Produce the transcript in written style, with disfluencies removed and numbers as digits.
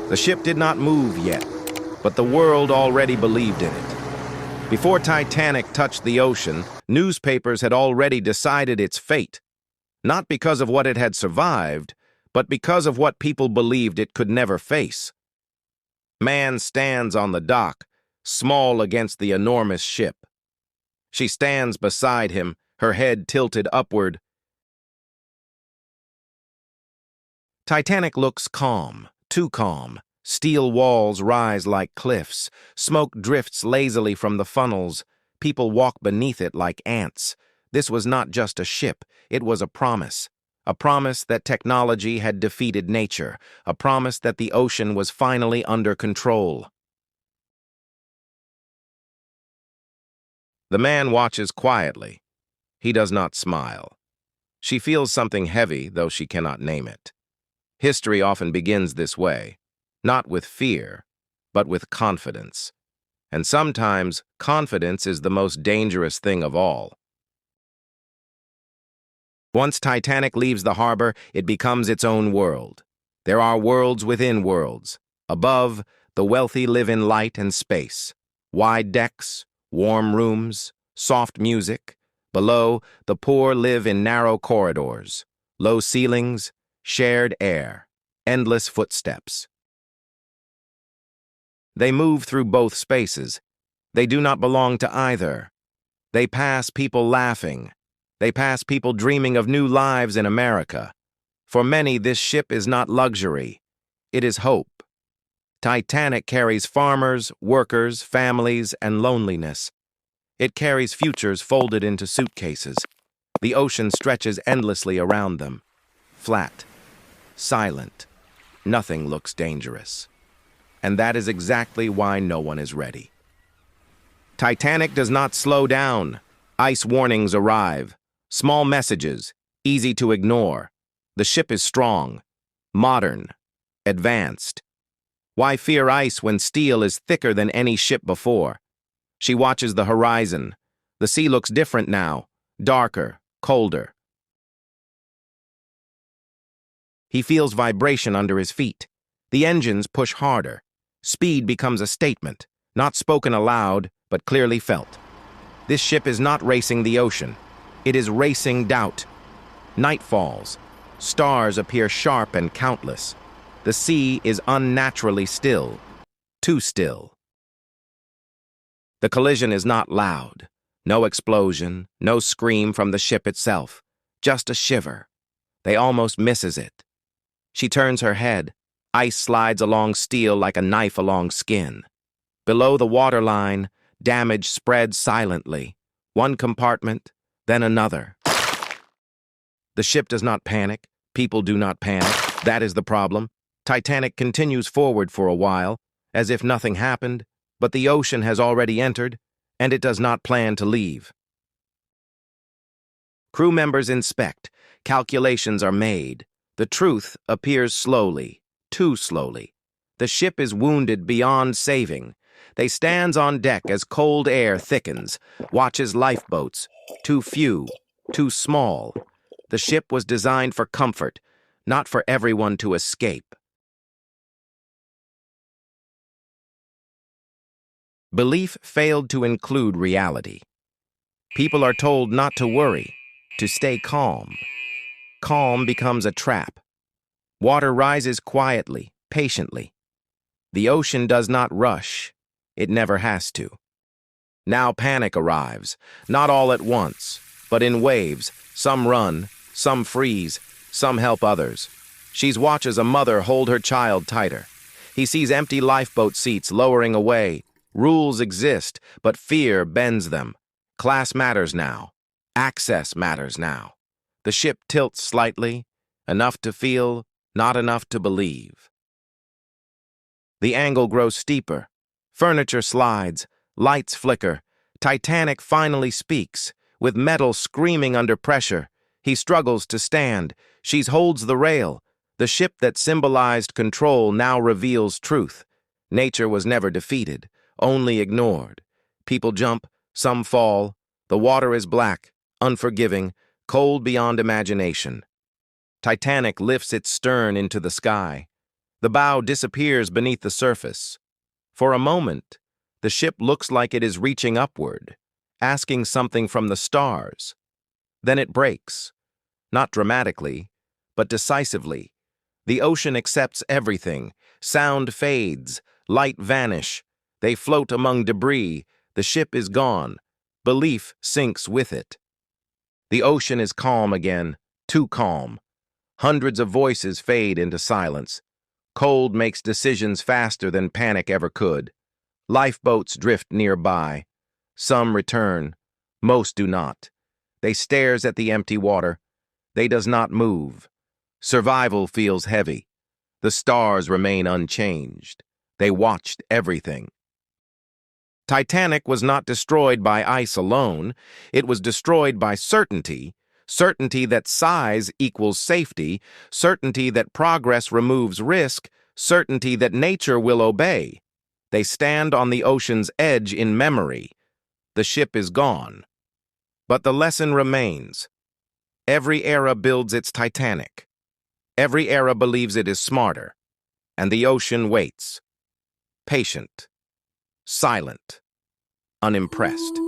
The ship did not move yet, but the world already believed in it. Before Titanic touched the ocean, newspapers had already decided its fate, not because of what it had survived, but because of what people believed it could never face. Man stands on the dock, small against the enormous ship. She stands beside him, her head tilted upward. Titanic looks calm, too calm. Steel walls rise like cliffs. Smoke drifts lazily from the funnels. People walk beneath it like ants. This was not just a ship, it was a promise. A promise that technology had defeated nature. A promise that the ocean was finally under control. The man watches quietly. He does not smile. She feels something heavy, though she cannot name it. History often begins this way, not with fear, but with confidence. And sometimes, confidence is the most dangerous thing of all. Once Titanic leaves the harbor, it becomes its own world. There are worlds within worlds. Above, the wealthy live in light and space. Wide decks, warm rooms, soft music. Below, the poor live in narrow corridors. Low ceilings, shared air, endless footsteps. They move through both spaces. They do not belong to either. They pass people laughing. They pass people dreaming of new lives in America. For many, this ship is not luxury. It is hope. Titanic carries farmers, workers, families, and loneliness. It carries futures folded into suitcases. The ocean stretches endlessly around them. Flat. Silent. Nothing looks dangerous. And that is exactly why no one is ready. Titanic does not slow down. Ice warnings arrive. Small messages, easy to ignore. The ship is strong, modern, advanced. Why fear ice when steel is thicker than any ship before? She watches the horizon. The sea looks different now, darker, colder. He feels vibration under his feet. The engines push harder. Speed becomes a statement, not spoken aloud, but clearly felt. This ship is not racing the ocean. It is racing doubt. Night falls. Stars appear sharp and countless. The sea is unnaturally still. Too still. The collision is not loud. No explosion, no scream from the ship itself. Just a shiver. They almost misses it. She turns her head. Ice slides along steel like a knife along skin. Below the waterline, damage spreads silently. One compartment, then another. The ship does not panic. People do not panic. That is the problem. Titanic continues forward for a while, as if nothing happened, but the ocean has already entered, and it does not plan to leave. Crew members inspect. Calculations are made. The truth appears slowly, too slowly. The ship is wounded beyond saving. They stands on deck as cold air thickens, watches lifeboats, too few, too small. The ship was designed for comfort, not for everyone to escape. Belief failed to include reality. People are told not to worry, to stay calm. Calm becomes a trap. Water rises quietly, patiently. The ocean does not rush. It never has to. Now panic arrives, not all at once, but in waves. Some run, some freeze, some help others. She watches a mother hold her child tighter. He sees empty lifeboat seats lowering away. Rules exist, but fear bends them. Class matters now. Access matters now. The ship tilts slightly, enough to feel, not enough to believe. The angle grows steeper. Furniture slides, lights flicker. Titanic finally speaks, with metal screaming under pressure. He struggles to stand. She holds the rail. The ship that symbolized control now reveals truth. Nature was never defeated, only ignored. People jump, some fall. The water is black, unforgiving, cold beyond imagination. Titanic lifts its stern into the sky. The bow disappears beneath the surface. For a moment, the ship looks like it is reaching upward, asking something from the stars. Then it breaks, not dramatically, but decisively. The ocean accepts everything. Sound fades, light vanish. They float among debris. The ship is gone. Belief sinks with it. The ocean is calm again, too calm. Hundreds of voices fade into silence. Cold makes decisions faster than panic ever could. Lifeboats drift nearby. Some return. Most do not. They stares at the empty water. They does not move. Survival feels heavy. The stars remain unchanged. They watched everything. Titanic was not destroyed by ice alone. It was destroyed by certainty. Certainty that size equals safety. Certainty that progress removes risk. Certainty that nature will obey. They stand on the ocean's edge in memory. The ship is gone. But the lesson remains. Every era builds its Titanic. Every era believes it is smarter. And the ocean waits. Patient. Silent. Unimpressed.